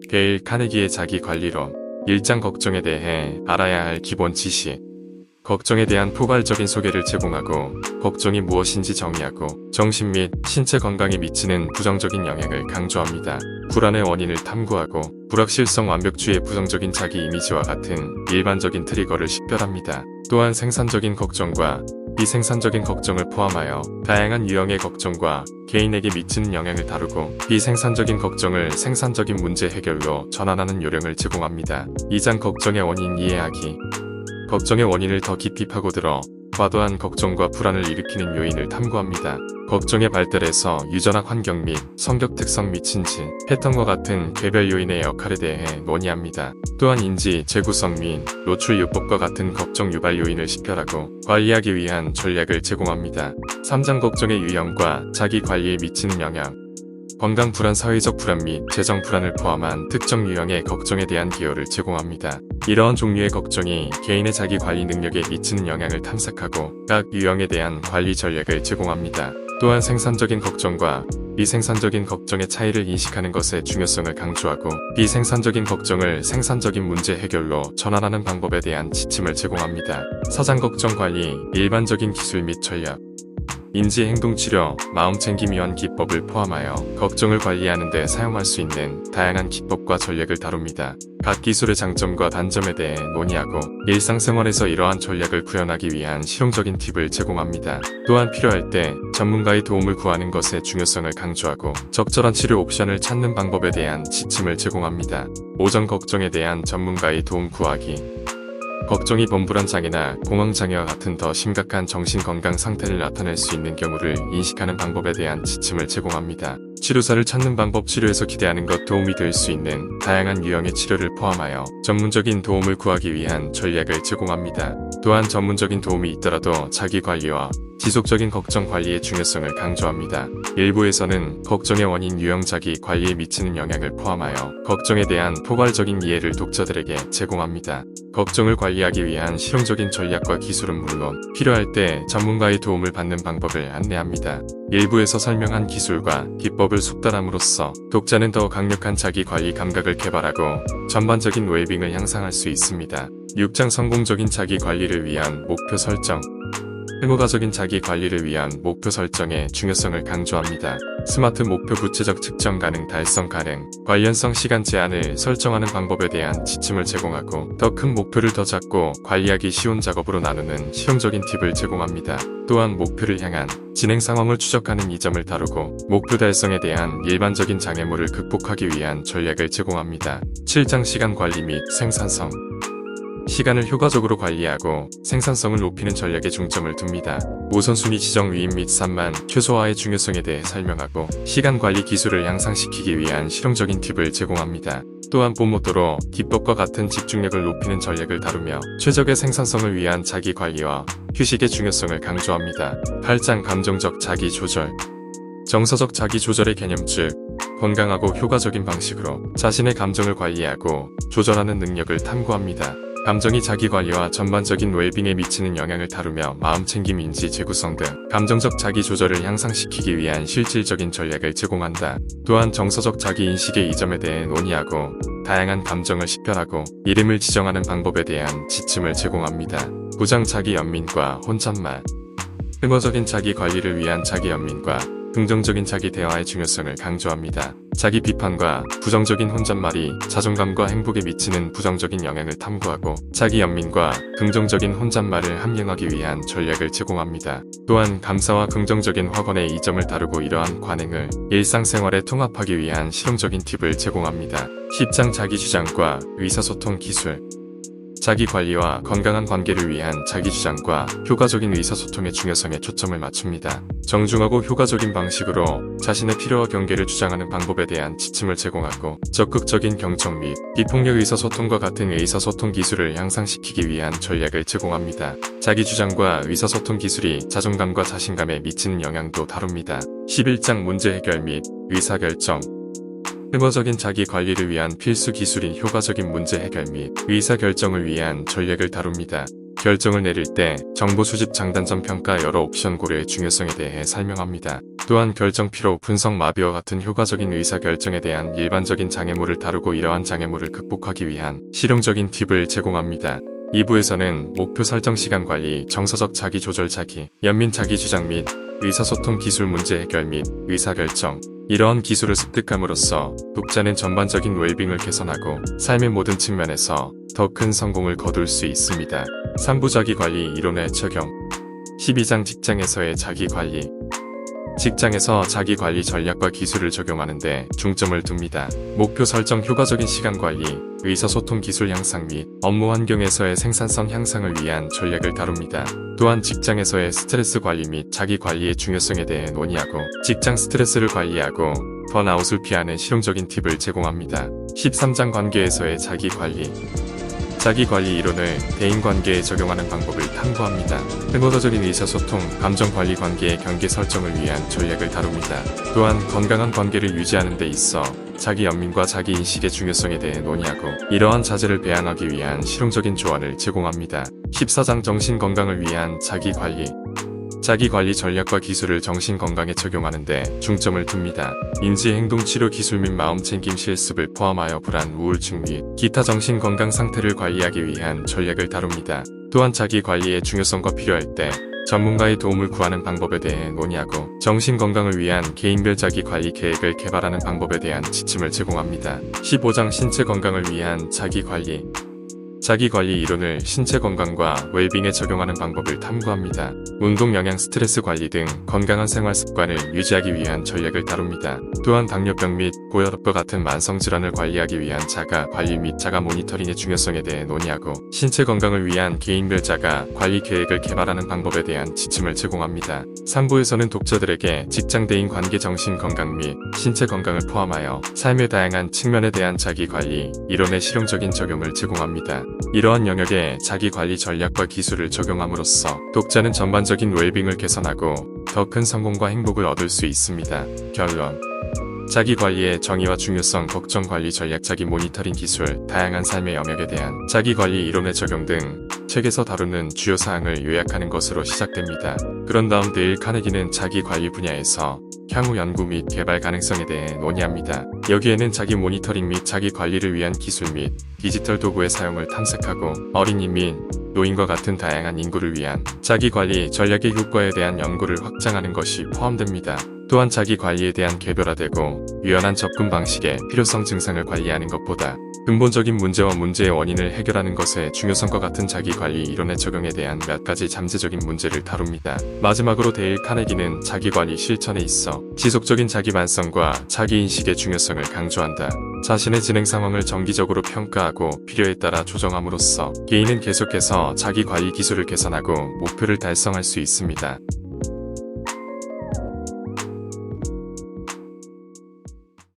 데일 카네기의 자기관리론. 일장 걱정에 대해 알아야 할 기본 지식. 걱정에 대한 포괄적인 소개를 제공하고 걱정이 무엇인지 정의하고 정신 및 신체 건강에 미치는 부정적인 영향을 강조합니다. 불안의 원인을 탐구하고 불확실성 완벽주의의 부정적인 자기 이미지와 같은 일반적인 트리거를 식별합니다. 또한 생산적인 걱정과 비생산적인 걱정을 포함하여 다양한 유형의 걱정과 개인에게 미치는 영향을 다루고 비생산적인 걱정을 생산적인 문제 해결로 전환하는 요령을 제공합니다. 2장 걱정의 원인 이해하기. 걱정의 원인을 더 깊이 파고들어 과도한 걱정과 불안을 일으키는 요인을 탐구합니다. 걱정의 발달에서 유전학 환경 및 성격 특성 및 친지, 패턴과 같은 개별 요인의 역할에 대해 논의합니다. 또한 인지, 재구성 및 노출 요법과 같은 걱정 유발 요인을 식별하고 관리하기 위한 전략을 제공합니다. 3장 걱정의 유형과 자기 관리에 미치는 영향. 건강 불안, 사회적 불안 및 재정 불안을 포함한 특정 유형의 걱정에 대한 기여를 제공합니다. 이러한 종류의 걱정이 개인의 자기 관리 능력에 미치는 영향을 탐색하고 각 유형에 대한 관리 전략을 제공합니다. 또한 생산적인 걱정과 비생산적인 걱정의 차이를 인식하는 것의 중요성을 강조하고 비생산적인 걱정을 생산적인 문제 해결로 전환하는 방법에 대한 지침을 제공합니다. 4장 걱정 관리, 일반적인 기술 및 전략. 인지행동치료, 마음챙김 위한 기법을 포함하여 걱정을 관리하는 데 사용할 수 있는 다양한 기법과 전략을 다룹니다. 각 기술의 장점과 단점에 대해 논의하고 일상생활에서 이러한 전략을 구현하기 위한 실용적인 팁을 제공합니다. 또한 필요할 때 전문가의 도움을 구하는 것의 중요성을 강조하고 적절한 치료 옵션을 찾는 방법에 대한 지침을 제공합니다. 5장 걱정에 대한 전문가의 도움 구하기. 걱정이 범불안 장애나 공황 장애와 같은 더 심각한 정신건강 상태를 나타낼 수 있는 경우를 인식하는 방법에 대한 지침을 제공합니다. 치료사를 찾는 방법, 치료에서 기대하는 것, 도움이 될 수 있는 다양한 유형의 치료를 포함하여 전문적인 도움을 구하기 위한 전략을 제공합니다. 또한 전문적인 도움이 있더라도 자기관리와 지속적인 걱정 관리의 중요성을 강조합니다. 일부에서는 걱정의 원인, 유형, 자기 관리에 미치는 영향을 포함하여 걱정에 대한 포괄적인 이해를 독자들에게 제공합니다. 걱정을 관리하기 위한 실용적인 전략과 기술은 물론 필요할 때 전문가의 도움을 받는 방법을 안내합니다. 일부에서 설명한 기술과 기법을 숙달함으로써 독자는 더 강력한 자기 관리 감각을 개발하고 전반적인 웰빙을 향상할 수 있습니다. 6장 성공적인 자기 관리를 위한 목표 설정. 의무가적인 자기 관리를 위한 목표 설정의 중요성을 강조합니다. 스마트 목표, 구체적 측정 가능, 달성 가능, 관련성, 시간 제한을 설정하는 방법에 대한 지침을 제공하고 더 큰 목표를 더 작고 관리하기 쉬운 작업으로 나누는 실용적인 팁을 제공합니다. 또한 목표를 향한 진행 상황을 추적하는 이 점을 다루고 목표 달성에 대한 일반적인 장애물을 극복하기 위한 전략을 제공합니다. 7장 시간 관리 및 생산성. 시간을 효과적으로 관리하고 생산성을 높이는 전략에 중점을 둡니다. 우선순위 지정, 위임 및 산만, 최소화의 중요성에 대해 설명하고 시간 관리 기술을 향상시키기 위한 실용적인 팁을 제공합니다. 또한 포모도로 기법과 같은 집중력을 높이는 전략을 다루며 최적의 생산성을 위한 자기 관리와 휴식의 중요성을 강조합니다. 8장 감정적 자기 조절. 정서적 자기 조절의 개념, 즉 건강하고 효과적인 방식으로 자신의 감정을 관리하고 조절하는 능력을 탐구합니다. 감정이 자기관리와 전반적인 웰빙에 미치는 영향을 다루며 마음챙김, 인지, 재구성 등 감정적 자기 조절을 향상시키기 위한 실질적인 전략을 제공한다. 또한 정서적 자기인식의 이점에 대해 논의하고 다양한 감정을 식별하고 이름을 지정하는 방법에 대한 지침을 제공합니다. 9장 자기 연민과 혼잣말. 의무적인 자기 관리를 위한 자기 연민과 긍정적인 자기 대화의 중요성을 강조합니다. 자기 비판과 부정적인 혼잣말이 자존감과 행복에 미치는 부정적인 영향을 탐구하고 자기 연민과 긍정적인 혼잣말을 함양하기 위한 전략을 제공합니다. 또한 감사와 긍정적인 확언의 이점을 다루고 이러한 관행을 일상생활에 통합하기 위한 실용적인 팁을 제공합니다. 10장 자기 주장과 의사소통 기술. 자기 관리와 건강한 관계를 위한 자기 주장과 효과적인 의사소통의 중요성에 초점을 맞춥니다. 정중하고 효과적인 방식으로 자신의 필요와 경계를 주장하는 방법에 대한 지침을 제공하고 적극적인 경청 및 비폭력 의사소통과 같은 의사소통 기술을 향상시키기 위한 전략을 제공합니다. 자기 주장과 의사소통 기술이 자존감과 자신감에 미치는 영향도 다룹니다. 11장 문제 해결 및 의사결정. 의무적인 자기 관리를 위한 필수 기술인 효과적인 문제 해결 및 의사결정을 위한 전략을 다룹니다. 결정을 내릴 때 정보 수집, 장단점 평가, 여러 옵션 고려의 중요성에 대해 설명합니다. 또한 결정 피로, 분석 마비와 같은 효과적인 의사결정에 대한 일반적인 장애물을 다루고 이러한 장애물을 극복하기 위한 실용적인 팁을 제공합니다. 2부에서는 목표 설정 시간 관리, 정서적 자기 조절 자기, 연민 자기 주장 및 의사소통 기술 문제 해결 및 의사결정, 이러한 기술을 습득함으로써 독자는 전반적인 웰빙을 개선하고 삶의 모든 측면에서 더 큰 성공을 거둘 수 있습니다. 3부 자기관리 이론의 적용 12장 직장에서의 자기관리 직장에서 자기관리 전략과 기술을 적용하는데 중점을 둡니다. 목표 설정, 효과적인 시간관리, 의사소통 기술 향상 및 업무 환경에서의 생산성 향상을 위한 전략을 다룹니다. 또한 직장에서의 스트레스 관리 및 자기관리의 중요성에 대해 논의하고 직장 스트레스를 관리하고 번아웃을 피하는 실용적인 팁을 제공합니다. 13장 관계에서의 자기관리 자기관리 이론을 대인관계에 적용하는 방법을 탐구합니다. 행복적인 의사소통, 감정관리 관계의 경계 설정을 위한 전략을 다룹니다. 또한 건강한 관계를 유지하는 데 있어 자기 연민과 자기 인식의 중요성에 대해 논의하고 이러한 자질을 배양하기 위한 실용적인 조언을 제공합니다. 14장 정신건강을 위한 자기관리 자기관리 전략과 기술을 정신건강에 적용하는데 중점을 둡니다. 인지행동치료 기술 및 마음챙김 실습을 포함하여 불안, 우울증 및 기타 정신건강 상태를 관리하기 위한 전략을 다룹니다. 또한 자기관리의 중요성과 필요할 때 전문가의 도움을 구하는 방법에 대해 논의하고 정신건강을 위한 개인별 자기관리 계획을 개발하는 방법에 대한 지침을 제공합니다. 15장 신체건강을 위한 자기관리 자기관리 이론을 신체 건강과 웰빙에 적용하는 방법을 탐구합니다. 운동, 영양, 스트레스 관리 등 건강한 생활 습관을 유지하기 위한 전략을 다룹니다. 또한 당뇨병 및 고혈압과 같은 만성질환을 관리하기 위한 자가 관리 및 자가 모니터링의 중요성에 대해 논의하고 신체 건강을 위한 개인별 자가 관리 계획을 개발하는 방법에 대한 지침을 제공합니다. 3부에서는 독자들에게 직장 대인 관계 정신 건강 및 신체 건강을 포함하여 삶의 다양한 측면에 대한 자기관리 이론의 실용적인 적용을 제공합니다. 이러한 영역에 자기관리 전략과 기술을 적용함으로써 독자는 전반적인 웰빙을 개선하고 더 큰 성공과 행복을 얻을 수 있습니다. 결론 자기관리의 정의와 중요성, 걱정관리 전략, 자기 모니터링 기술, 다양한 삶의 영역에 대한 자기관리 이론의 적용 등 책에서 다루는 주요 사항을 요약하는 것으로 시작됩니다. 그런 다음 데일 카네기는 자기관리 분야에서 향후 연구 및 개발 가능성에 대해 논의합니다. 여기에는 자기 모니터링 및 자기 관리를 위한 기술 및 디지털 도구의 사용을 탐색하고 어린이 및 노인과 같은 다양한 인구를 위한 자기관리 전략의 효과에 대한 연구를 확장하는 것이 포함됩니다. 또한 자기관리에 대한 개별화되고 유연한 접근 방식의 필요성 증상을 관리하는 것보다 근본적인 문제와 문제의 원인을 해결하는 것의 중요성과 같은 자기관리 이론의 적용에 대한 몇 가지 잠재적인 문제를 다룹니다. 마지막으로 데일 카네기는 자기관리 실천에 있어 지속적인 자기반성과 자기인식의 중요성을 강조한다. 자신의 진행 상황을 정기적으로 평가하고 필요에 따라 조정함으로써 개인은 계속해서 자기관리 기술을 개선하고 목표를 달성할 수 있습니다.